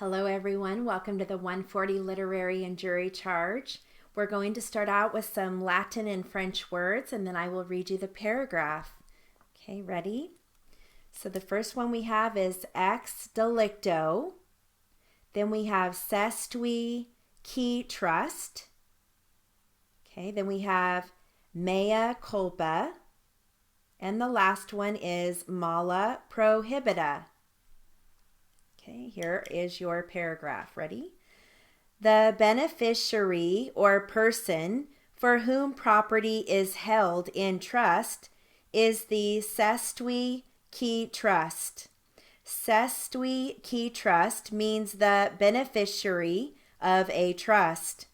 Hello everyone, welcome to the 140 Literary and Jury Charge. We're going to start out with some Latin and French words and then I will read you the paragraph. Okay, ready? So the first one we have is ex delicto. Then we have sestui qui trust. Okay, then we have mea culpa. And the last one is mala prohibita. Okay, here is your paragraph. Ready? The beneficiary or person for whom property is held in trust is the sestui qui trust. Sestui qui trust means the beneficiary of a trust.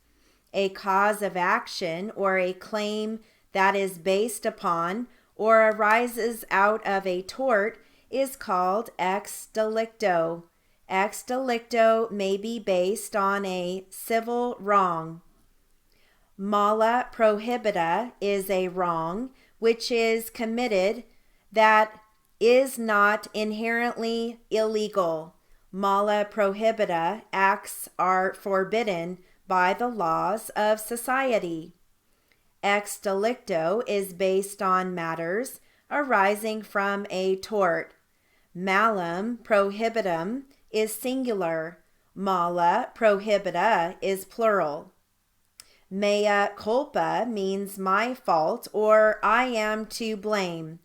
A cause of action or a claim that is based upon or arises out of a tort is called ex delicto. Ex delicto may be based on a civil wrong. Mala prohibita is a wrong which is committed that is not inherently illegal. Mala prohibita acts are forbidden by the laws of society. Ex delicto is based on matters arising from a tort. Malum prohibitum is singular. Mala prohibita is plural. Mea culpa means my fault or I am to blame.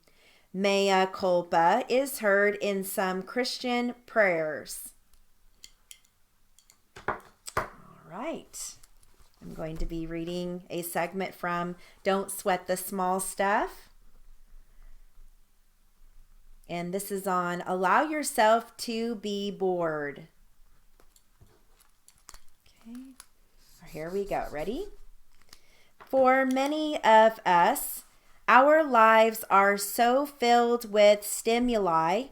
Mea culpa is heard in some Christian prayers. All right. I'm going to be reading a segment from Don't Sweat the Small Stuff. And this is on allow yourself to be bored. Okay, here we go. Ready? For many of us, our lives are so filled with stimuli,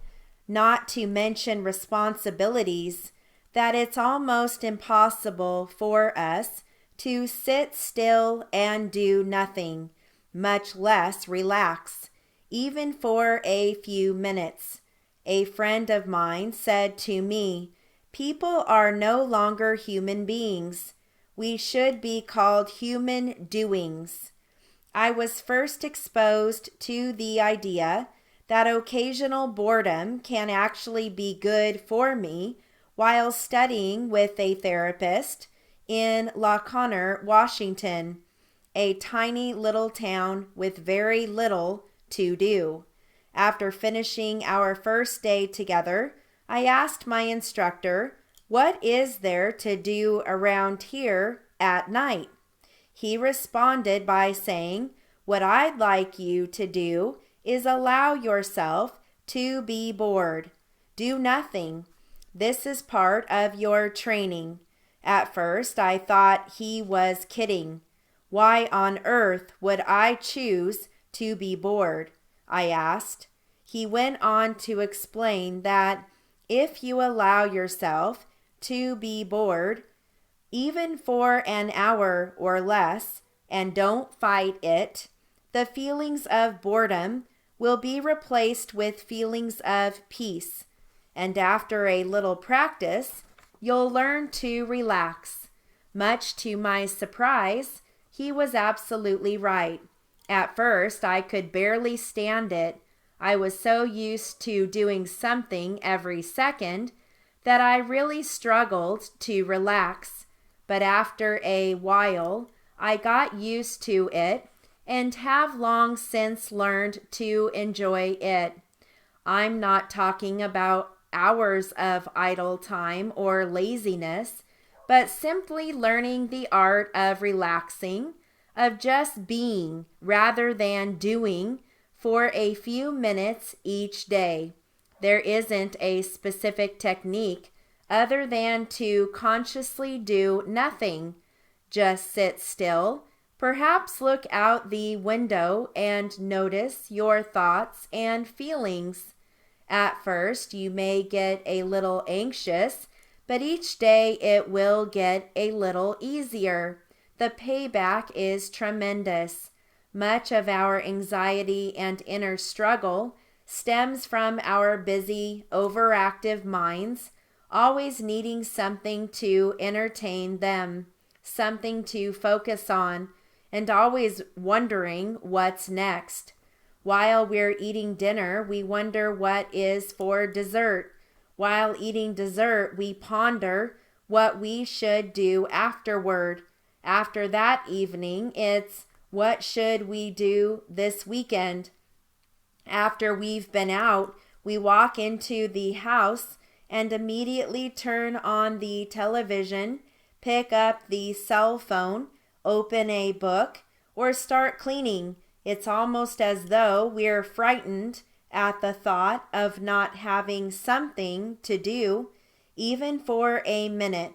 not to mention responsibilities, that it's almost impossible for us to sit still and do nothing, much less relax. Even for a few minutes. A friend of mine said to me, people are no longer human beings. We should be called human doings. I was first exposed to the idea that occasional boredom can actually be good for me while studying with a therapist in La Conner, Washington, a tiny little town with very little to do. After finishing our first day together, I asked my instructor, what is there to do around here at night? He responded by saying, what I'd like you to do is allow yourself to be bored. Do nothing. This is part of your training. At first, I thought he was kidding. Why on earth would I choose to be bored? I asked. He went on to explain that if you allow yourself to be bored, even for an hour or less, and don't fight it, the feelings of boredom will be replaced with feelings of peace. And after a little practice, you'll learn to relax. Much to my surprise, he was absolutely right. At first, I could barely stand it. I was so used to doing something every second that I really struggled to relax. But after a while, I got used to it and have long since learned to enjoy it. I'm not talking about hours of idle time or laziness, but simply learning the art of relaxing, of just being rather than doing for a few minutes each day. There isn't a specific technique other than to consciously do nothing. Just sit still, perhaps look out the window and notice your thoughts and feelings. At first, you may get a little anxious, but each day it will get a little easier. The payback is tremendous. Much of our anxiety and inner struggle stems from our busy, overactive minds, always needing something to entertain them, something to focus on, and always wondering what's next. While we're eating dinner, we wonder what is for dessert. While eating dessert, we ponder what we should do afterward. After that evening, it's what should we do this weekend? After we've been out, we walk into the house and immediately turn on the television, pick up the cell phone, open a book, or start cleaning. It's almost as though we're frightened at the thought of not having something to do, even for a minute.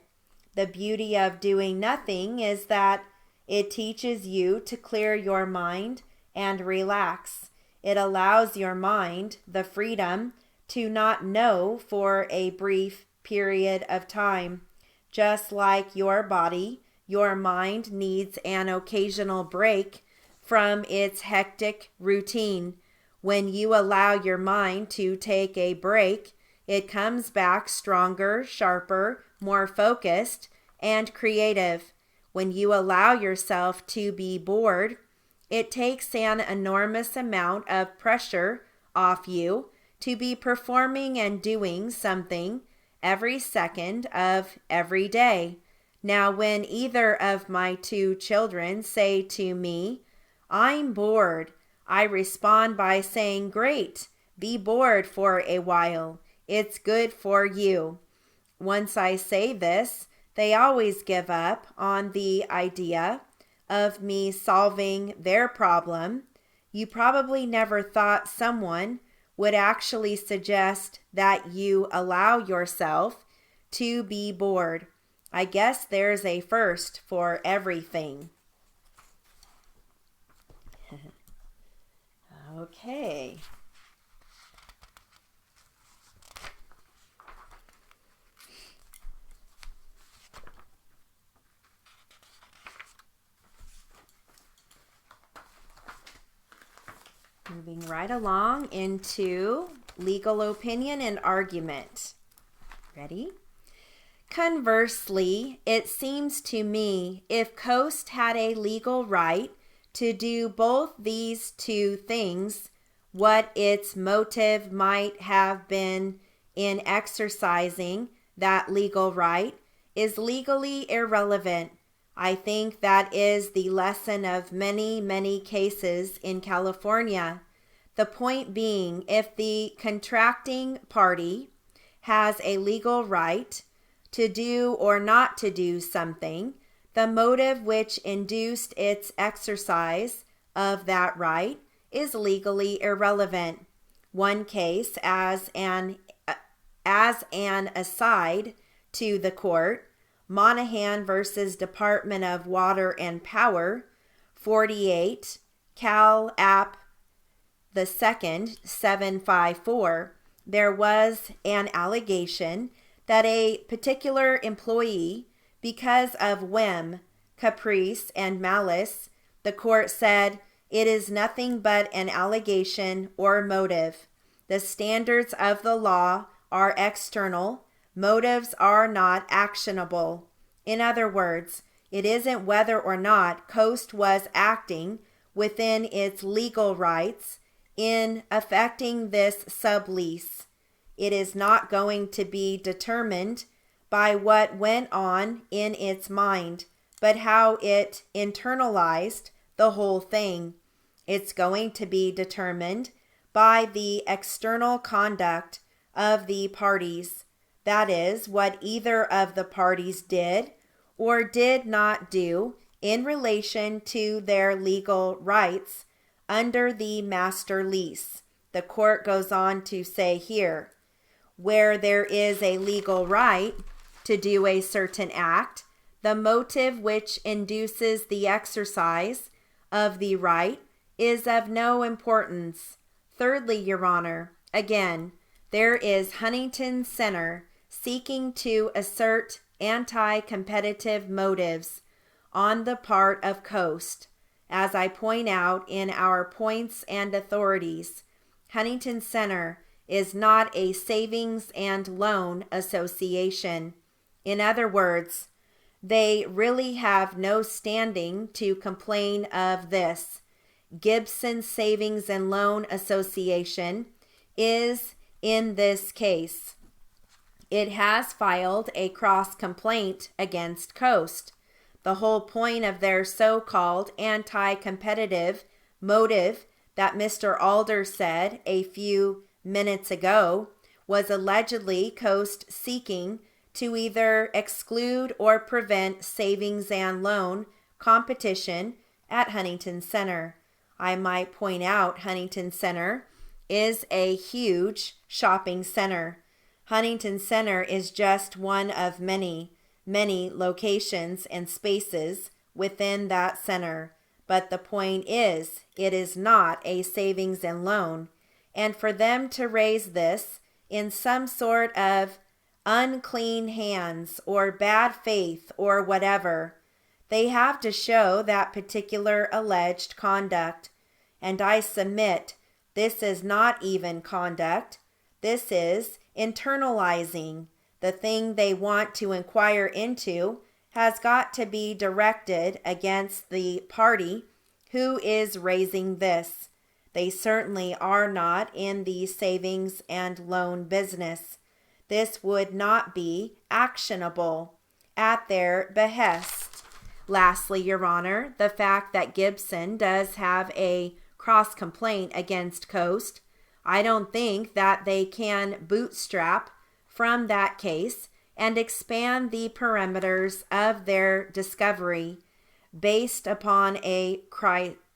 The beauty of doing nothing is that it teaches you to clear your mind and relax. It allows your mind the freedom to not know for a brief period of time. Just like your body, your mind needs an occasional break from its hectic routine. When you allow your mind to take a break, it comes back stronger, sharper, more focused, and creative. When you allow yourself to be bored, it takes an enormous amount of pressure off you to be performing and doing something every second of every day. Now, when either of my two children say to me, "I'm bored," I respond by saying, "Great, be bored for a while. It's good for you." Once I say this, they always give up on the idea of me solving their problem. You probably never thought someone would actually suggest that you allow yourself to be bored. I guess there's a first for everything. Okay. Moving right along into legal opinion and argument. Ready? Conversely, it seems to me if Coast had a legal right to do both these two things, what its motive might have been in exercising that legal right is legally irrelevant. I think that is the lesson of many, many cases in California. The point being, if the contracting party has a legal right to do or not to do something, the motive which induced its exercise of that right is legally irrelevant. One case as an aside to the court, Monahan versus Department of Water and Power, 48 Cal App the 2nd 754. There was an allegation that a particular employee, because of whim, caprice, and malice, the court said it is nothing but an allegation or motive. The standards of the law are external. Motives are not actionable. In other words, it isn't whether or not Coast was acting within its legal rights in effecting this sublease. It is not going to be determined by what went on in its mind, but how it internalized the whole thing. It's going to be determined by the external conduct of the parties. That is, what either of the parties did or did not do in relation to their legal rights under the master lease. The court goes on to say here, where there is a legal right to do a certain act, the motive which induces the exercise of the right is of no importance. Thirdly, Your Honor, again, there is Huntington Center seeking to assert anti-competitive motives on the part of Coast. As I point out in our points and authorities, Huntington Center is not a savings and loan association. In other words, they really have no standing to complain of this. Gibson Savings and Loan Association is in this case. It has filed a cross complaint against Coast. The whole point of their so-called anti-competitive motive that Mr. Alder said a few minutes ago was allegedly Coast seeking to either exclude or prevent savings and loan competition at Huntington Center. I might point out Huntington Center is a huge shopping center. Huntington Center is just one of many locations and spaces within that center. But the point is, it is not a savings and loan. And for them to raise this in some sort of unclean hands or bad faith or whatever, they have to show that particular alleged conduct. And I submit, this is not even conduct. This is internalizing. The thing they want to inquire into has got to be directed against the party who is raising this. They certainly are not in the savings and loan business. This would not be actionable at their behest. Lastly, Your Honor, the fact that Gibson does have a cross complaint against Coast, I don't think that they can bootstrap from that case and expand the perimeters of their discovery based upon a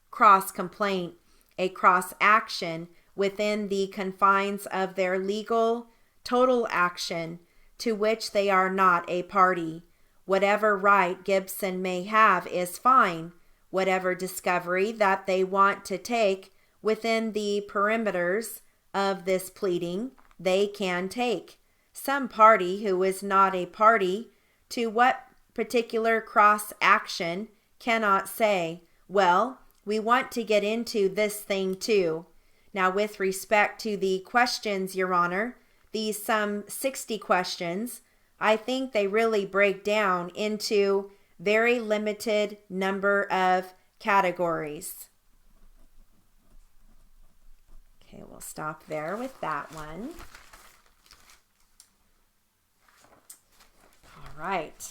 cross complaint, a cross action within the confines of their legal total action to which they are not a party. Whatever right Gibson may have is fine. Whatever discovery that they want to take within the perimeters of this pleading, they can take. Some party who is not a party to what particular cross action cannot say, well, we want to get into this thing too. Now, with respect to the questions, Your Honor, these some 60 questions, I think they really break down into very limited number of categories. Okay, we'll stop there with that one. All right.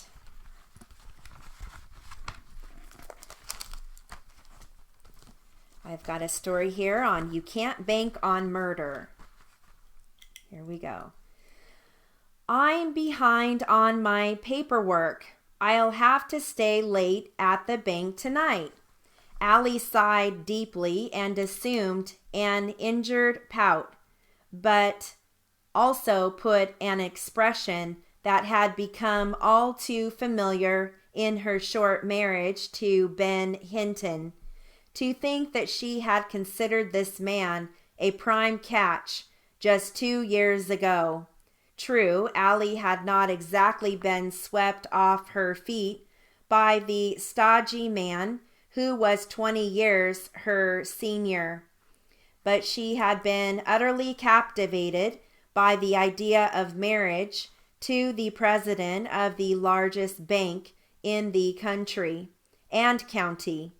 I've got a story here on You Can't Bank on Murder. Here we go. I'm behind on my paperwork. I'll have to stay late at the bank tonight. Allie sighed deeply and assumed an injured pout, but also put an expression that had become all too familiar in her short marriage to Ben Hinton. To think that she had considered this man a prime catch just 2 years ago. True, Allie had not exactly been swept off her feet by the stodgy man who was 20 years her senior, but she had been utterly captivated by the idea of marriage to the president of the largest bank in the country and county.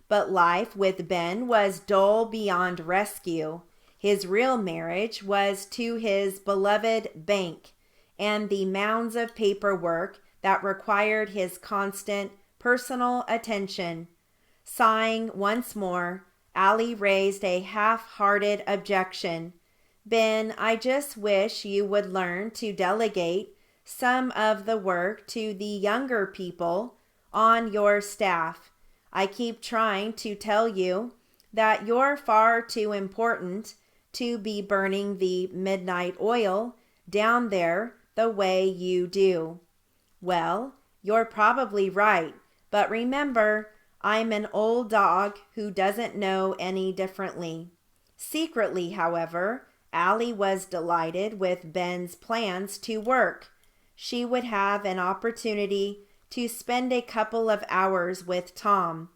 But life with Ben was dull beyond rescue. His real marriage was to his beloved bank and the mounds of paperwork that required his constant personal attention. Sighing once more, Allie raised a half-hearted objection. Ben, I just wish you would learn to delegate some of the work to the younger people on your staff. I keep trying to tell you that you're far too important to be burning the midnight oil down there the way you do. Well, you're probably right, but remember, I'm an old dog who doesn't know any differently. Secretly, however, Allie was delighted with Ben's plans to work. She would have an opportunity to spend a couple of hours with Tom.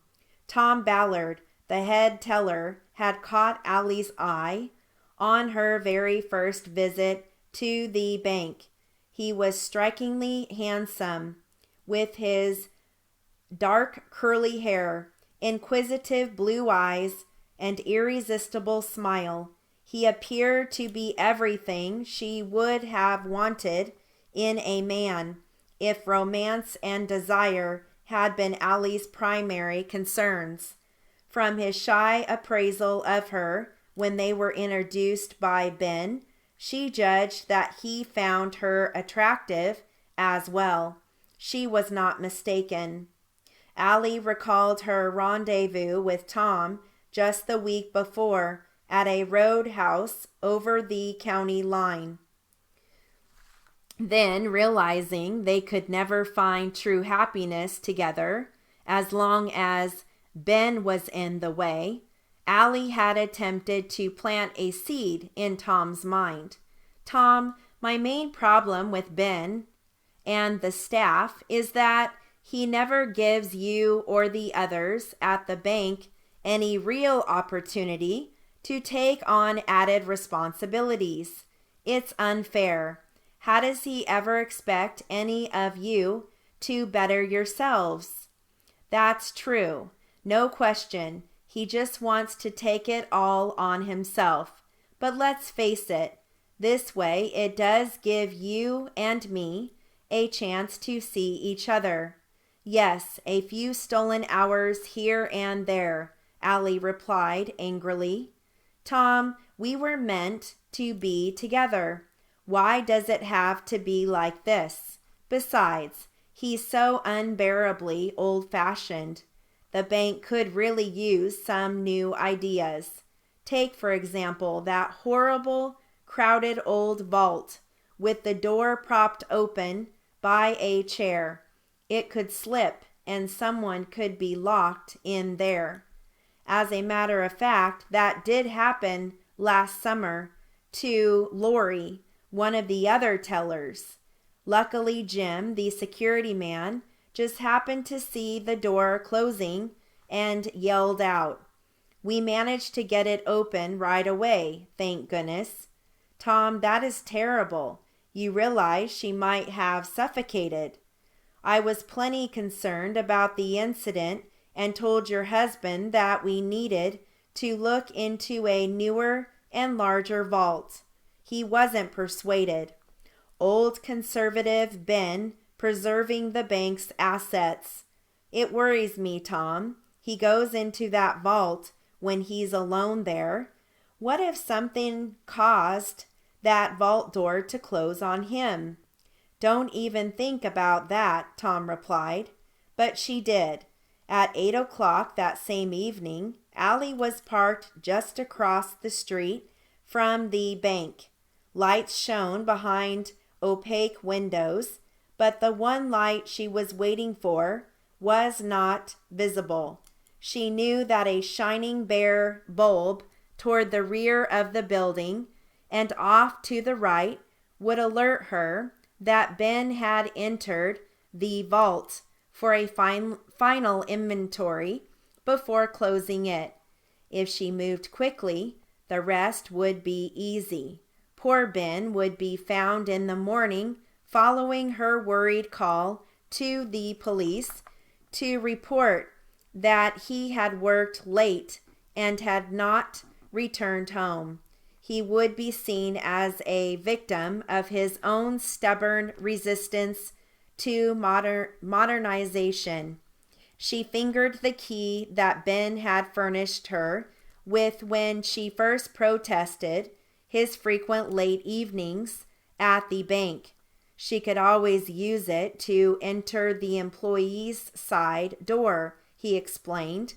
Tom Ballard, the head teller, had caught Allie's eye on her very first visit to the bank. He was strikingly handsome, with his dark curly hair, inquisitive blue eyes, and irresistible smile. He appeared to be everything she would have wanted in a man if romance and desire had been Allie's primary concerns. From his shy appraisal of her when they were introduced by Ben, she judged that he found her attractive as well. She was not mistaken. Allie recalled her rendezvous with Tom just the week before at a roadhouse over the county line. Then, realizing they could never find true happiness together as long as Ben was in the way, Allie had attempted to plant a seed in Tom's mind. Tom, my main problem with Ben and the staff is that he never gives you or the others at the bank any real opportunity to take on added responsibilities. It's unfair. How does he ever expect any of you to better yourselves? That's true. No question. He just wants to take it all on himself. But let's face it, this way it does give you and me a chance to see each other. Yes, a few stolen hours here and there, Allie replied angrily. Tom, we were meant to be together. Why does it have to be like this? Besides, he's so unbearably old-fashioned. The bank could really use some new ideas. Take, for example, that horrible, crowded old vault with the door propped open by a chair. It could slip and someone could be locked in there. As a matter of fact, that did happen last summer to Lori, one of the other tellers. Luckily, Jim, the security man, just happened to see the door closing and yelled out. We managed to get it open right away, thank goodness. Tom, that is terrible. You realize she might have suffocated. I was plenty concerned about the incident and told your husband that we needed to look into a newer and larger vault. He wasn't persuaded. Old conservative Ben preserving the bank's assets. It worries me, Tom. He goes into that vault when he's alone there. What if something caused that vault door to close on him? Don't even think about that, Tom replied. But she did. At 8 o'clock that same evening, Allie was parked just across the street from the bank. Lights shone behind opaque windows, but the one light she was waiting for was not visible. She knew that a shining bare bulb toward the rear of the building and off to the right would alert her that Ben had entered the vault for a final inventory before closing it. If she moved quickly, the rest would be easy. Poor Ben would be found in the morning following her worried call to the police to report that he had worked late and had not returned home. He would be seen as a victim of his own stubborn resistance to modernization. She fingered the key that Ben had furnished her with when she first protested his frequent late evenings at the bank. She could always use it to enter the employee's side door, he explained.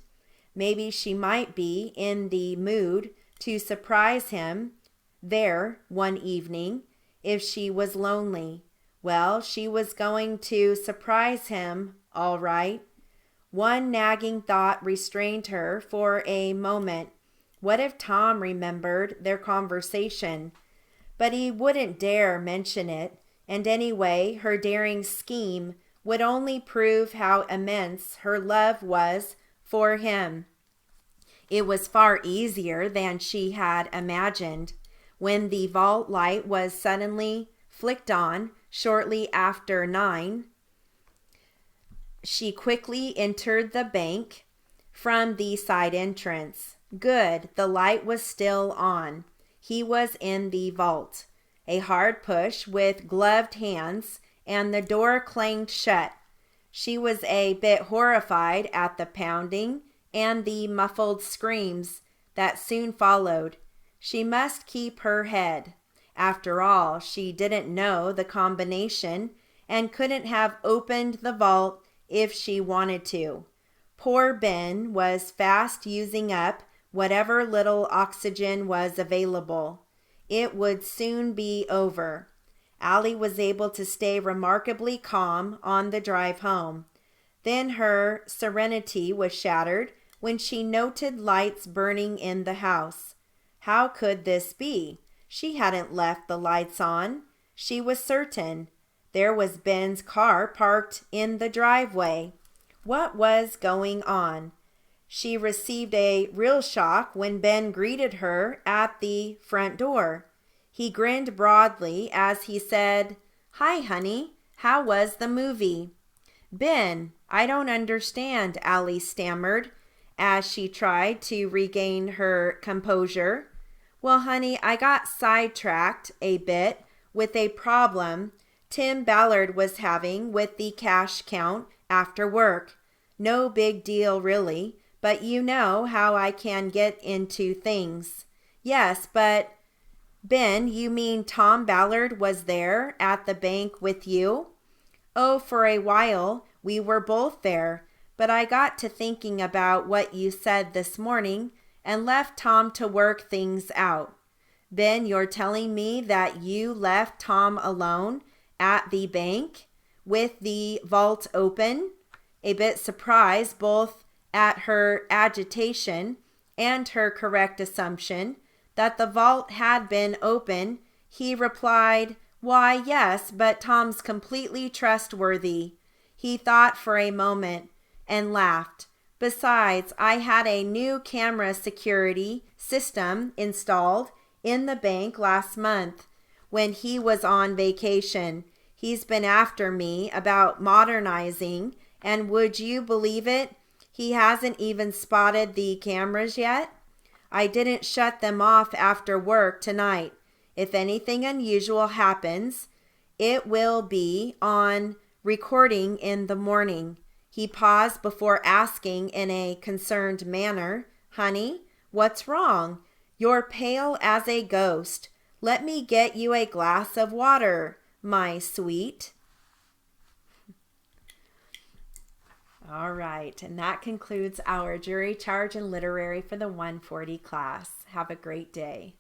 Maybe she might be in the mood to surprise him there one evening if she was lonely. Well, she was going to surprise him, all right. One nagging thought restrained her for a moment. What if Tom remembered their conversation? But he wouldn't dare mention it, and anyway, her daring scheme would only prove how immense her love was for him. It was far easier than she had imagined. when the vault light was suddenly flicked on shortly after 9. She quickly entered the bank from the side entrance. Good, the light was still on. He was in the vault. A hard push with gloved hands, and the door clanged shut. She was a bit horrified at the pounding and the muffled screams that soon followed. She must keep her head. After all, she didn't know the combination and couldn't have opened the vault if she wanted to. Poor Ben was fast using up whatever little oxygen was available. It would soon be over. Allie was able to stay remarkably calm on the drive home. Then her serenity was shattered when she noted lights burning in the house. How could this be? She hadn't left the lights on. She was certain. There was Ben's car parked in the driveway. What was going on? She received a real shock when Ben greeted her at the front door. He grinned broadly as he said, "Hi, honey. How was the movie?" "Ben, I don't understand," Allie stammered as she tried to regain her composure. "Well, honey, I got sidetracked a bit with a problem Tim Ballard was having with the cash count after work. No big deal, really, but you know how I can get into things." "Yes, but..." "Ben, you mean Tom Ballard was there at the bank with you?" "Oh, for a while we were both there, but I got to thinking about what you said this morning and left Tom to work things out." "Ben, you're telling me that you left Tom alone at the bank with the vault open?" A bit surprised both at her agitation and her correct assumption that the vault had been open, he replied, "Why, yes, but Tom's completely trustworthy." He thought for a moment and laughed. "Besides, I had a new camera security system installed in the bank last month when he was on vacation. He's been after me about modernizing, and would you believe it? He hasn't even spotted the cameras yet. I didn't shut them off after work tonight. If anything unusual happens, it will be on recording in the morning." He paused before asking in a concerned manner, "Honey, what's wrong? You're pale as a ghost. Let me get you a glass of water, my sweet." All right, and that concludes our jury charge and literary for the 140 class. Have a great day.